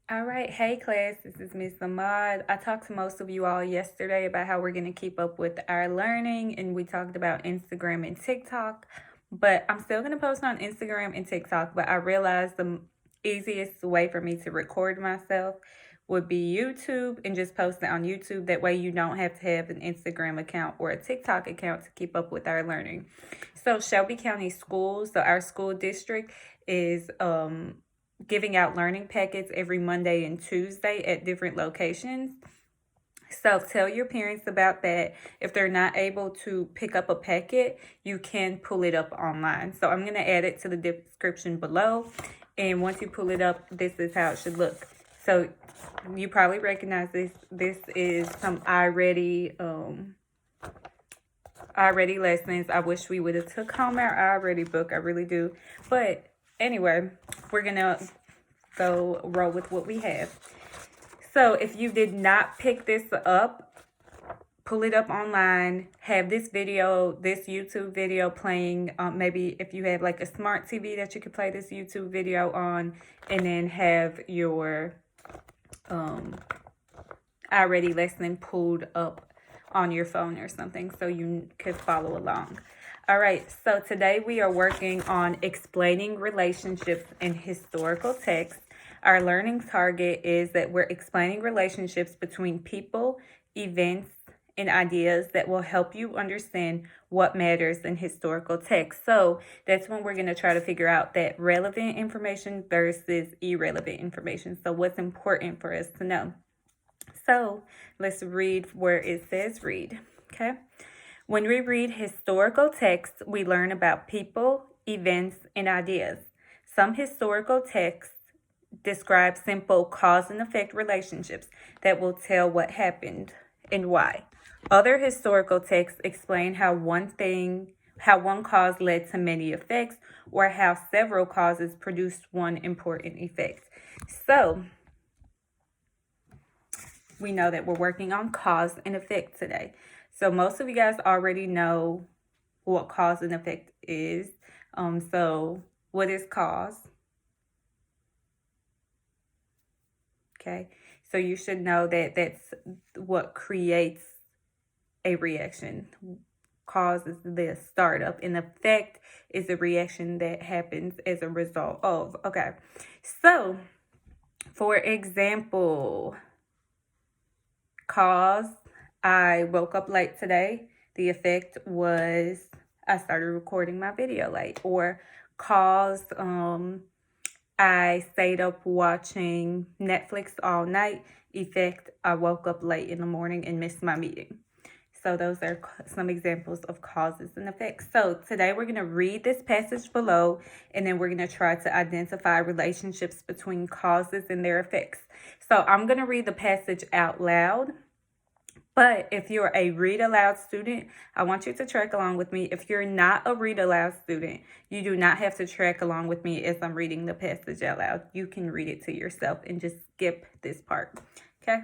All right, hey class, this is Miss Ahmad. I talked to most of you all yesterday about how we're going to keep up with our learning, and we talked about Instagram and TikTok, but I'm still going to post on Instagram and TikTok, but I realized the easiest way for me to record myself would be YouTube and just post it on YouTube. That way you don't have to have an Instagram account or a TikTok account to keep up with our learning. So Shelby County Schools, so our school district is giving out learning packets every Monday and Tuesday at different locations. So tell your parents about that. If they're not able to pick up a packet, you can pull it up online. So I'm going to add it to the description below. And once you pull it up, this is how it should look. So you probably recognize this. This is some iReady lessons. I wish we would have took home our iReady book. I really do. But anyway, we're going to go roll with what we have. So if you did not pick this up, pull it up online, have this YouTube video playing. Maybe if you have like a smart TV that you could play this YouTube video on, and then have your iReady lesson pulled up on your phone or something so you could follow along. All right, so today we are working on explaining relationships in historical texts. Our learning target is that we're explaining relationships between people, events, and ideas that will help you understand what matters in historical texts. So that's when we're going to try to figure out that relevant information versus irrelevant information. So what's important for us to know. So let's read where it says read, okay? When we read historical texts, we learn about people, events, and ideas. Some historical texts describe simple cause and effect relationships that will tell what happened and why. Other historical texts explain how one cause led to many effects, or how several causes produced one important effect. So we know that we're working on cause and effect today. So most of you guys already know what cause and effect is. So what is cause? Okay, so you should know that that's what creates a reaction. Cause is the startup, and effect is the reaction that happens as a result of. Okay, so for example, cause, I woke up late today. The effect was I started recording my video late. Or cause, I stayed up watching Netflix all night. Effect, I woke up late in the morning and missed my meeting. So those are some examples of causes and effects. So today we're going to read this passage below, and then we're going to try to identify relationships between causes and their effects. So I'm going to read the passage out loud. But if you're a read aloud student, I want you to track along with me. If you're not a read aloud student, you do not have to track along with me as I'm reading the passage out loud. You can read it to yourself and just skip this part. Okay?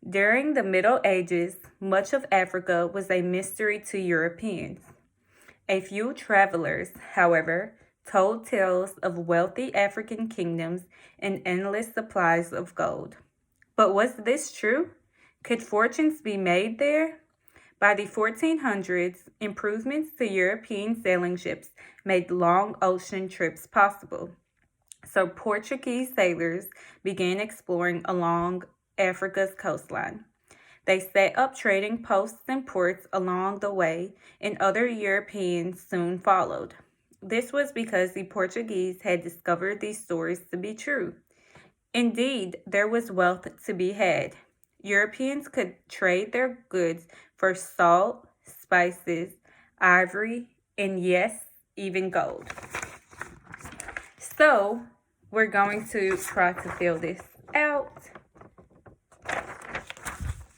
During the Middle Ages, much of Africa was a mystery to Europeans. A few travelers, however, told tales of wealthy African kingdoms and endless supplies of gold. But was this true? Could fortunes be made there? By the 1400s, improvements to European sailing ships made long ocean trips possible. So Portuguese sailors began exploring along Africa's coastline. They set up trading posts and ports along the way, and other Europeans soon followed. This was because the Portuguese had discovered these stories to be true. Indeed, there was wealth to be had. Europeans could trade their goods for salt, spices, ivory, and yes, even gold. So we're going to try to fill this out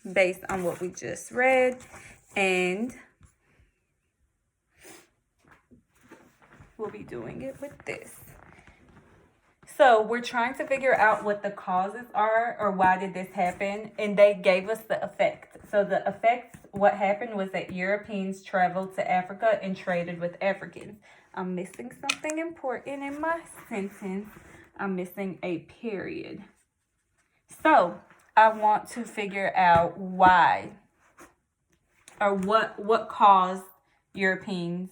based on what we just read, and we'll be doing it with this. So we're trying to figure out what the causes are, or why did this happen, and they gave us the effect. So the effect, what happened was that Europeans traveled to Africa and traded with Africans. I'm missing something important in my sentence. I'm missing a period. So I want to figure out why or what caused Europeans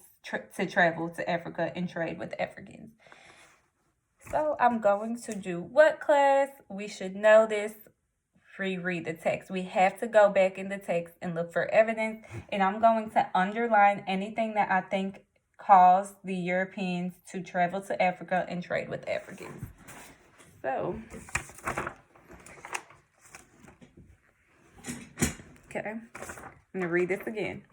to travel to Africa and trade with Africans. So I'm going to do what class? We should know this. Reread the text. We have to go back in the text and look for evidence. And I'm going to underline anything that I think caused the Europeans to travel to Africa and trade with Africans. So, okay, I'm going to read this again.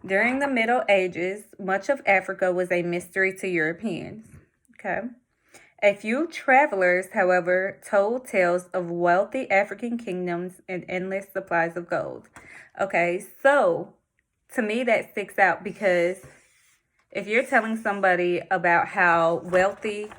During the Middle Ages, much of Africa was a mystery to Europeans. Okay. A few travelers, however, told tales of wealthy African kingdoms and endless supplies of gold. Okay, so to me that sticks out because if you're telling somebody about how wealthy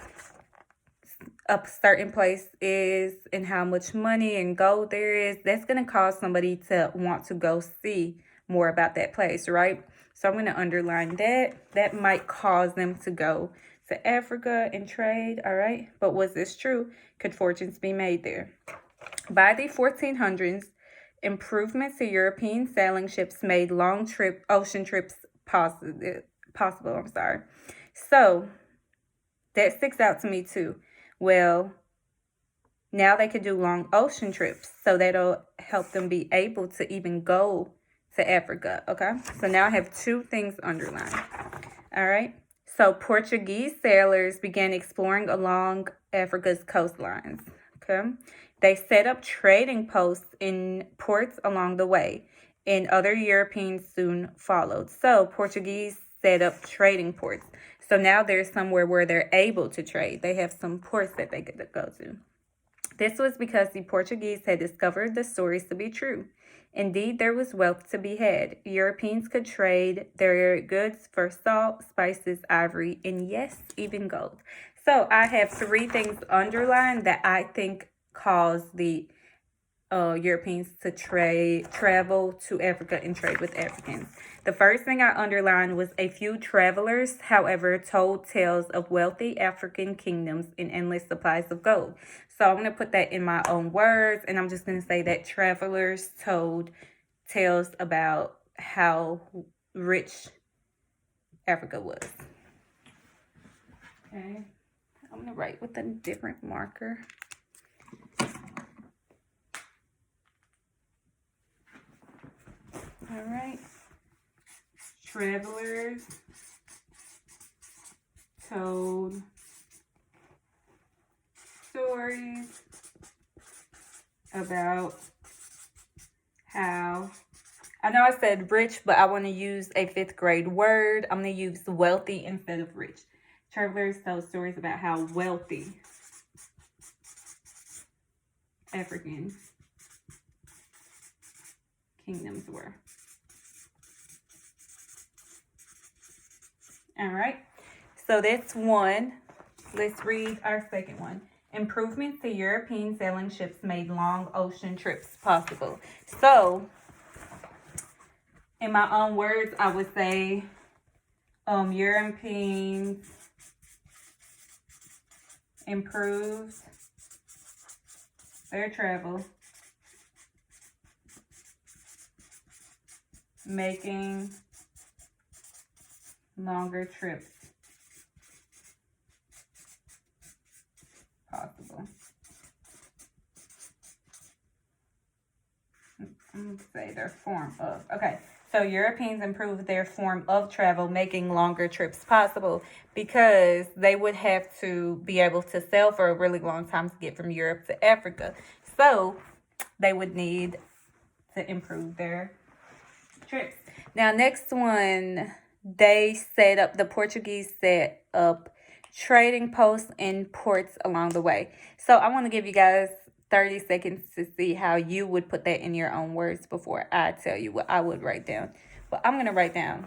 a certain place is and how much money and gold there is, that's going to cause somebody to want to go see more about that place, right? So I'm going to underline that. That might cause them to go to Africa and trade, all right? But was this true? Could fortunes be made there? By the 1400s, improvements to European sailing ships made long ocean trips possible. So that sticks out to me too. Well, now they could do long ocean trips, so that'll help them be able to even go to Africa, okay? So now I have two things underlined, all right? So Portuguese sailors began exploring along Africa's coastlines, okay? They set up trading posts in ports along the way, and other Europeans soon followed. So Portuguese set up trading ports. So now there's somewhere where they're able to trade. They have some ports that they could go to. This was because the Portuguese had discovered the stories to be true. Indeed, there was wealth to be had. Europeans could trade their goods for salt, spices, ivory, and yes, even gold. So I have three things underlined that I think caused the Europeans to travel to Africa and trade with Africans. The first thing I underlined was a few travelers, however, told tales of wealthy African kingdoms and endless supplies of gold. So I'm going to put that in my own words, and I'm just going to say that travelers told tales about how rich Africa was. Okay, I'm going to write with a different marker. All right. Travelers told stories about how, I know I said rich, but I want to use a 5th grade word. I'm going to use wealthy instead of rich. Travelers told stories about how wealthy African kingdoms were. All right, so that's one. Let's read our second one. Improvements to European sailing ships made long ocean trips possible. So, in my own words, I would say Europeans improved their travel, making longer trips possible. I'm going to say their form of. Okay, so Europeans improved their form of travel, making longer trips possible because they would have to be able to sail for a really long time to get from Europe to Africa. So they would need to improve their trips. Now, next one, the Portuguese set up trading posts in ports along the way. So I want to give you guys 30 seconds to see how you would put that in your own words before I tell you what I would write down. But I'm going to write down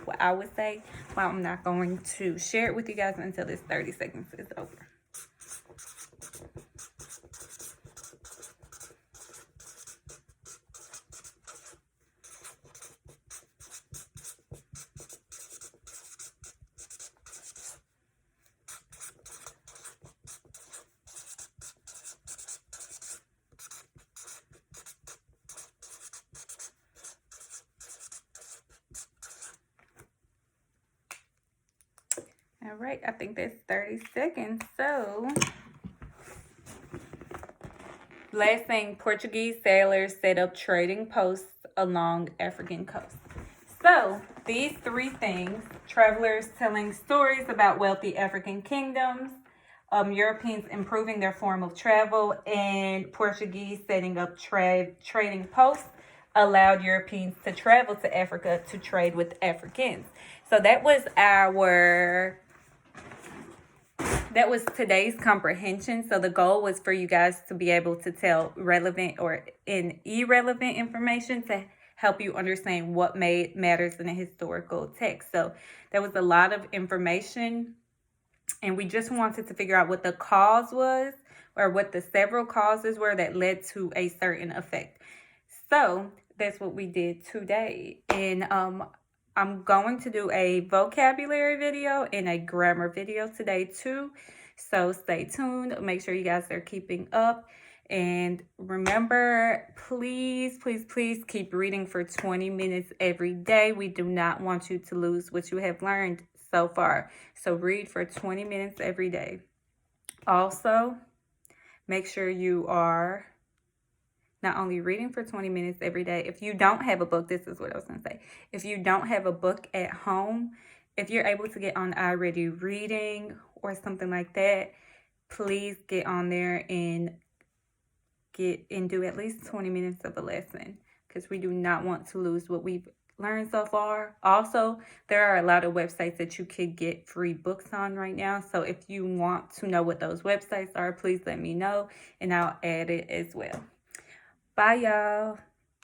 what I would say, but I'm not going to share it with you guys until this 30 seconds is over. All right, I think that's 30 seconds. So, last thing, Portuguese sailors set up trading posts along African coasts. So, these three things, travelers telling stories about wealthy African kingdoms, Europeans improving their form of travel, and Portuguese setting up trading posts, allowed Europeans to travel to Africa to trade with Africans. So that was today's comprehension. So the goal was for you guys to be able to tell relevant or irrelevant information to help you understand what matters in a historical text. So there was a lot of information, and we just wanted to figure out what the cause was, or what the several causes were that led to a certain effect. So that's what we did today. And I'm going to do a vocabulary video and a grammar video today too. So stay tuned. Make sure you guys are keeping up. And remember, please, please, please keep reading for 20 minutes every day. We do not want you to lose what you have learned so far. So read for 20 minutes every day. Also, make sure you are not only reading for 20 minutes every day. If you don't have a book, this is what I was going to say. If you don't have a book at home, if you're able to get on iReady Reading or something like that, please get on there and do at least 20 minutes of a lesson, because we do not want to lose what we've learned so far. Also, there are a lot of websites that you could get free books on right now. So if you want to know what those websites are, please let me know and I'll add it as well. Bye, y'all.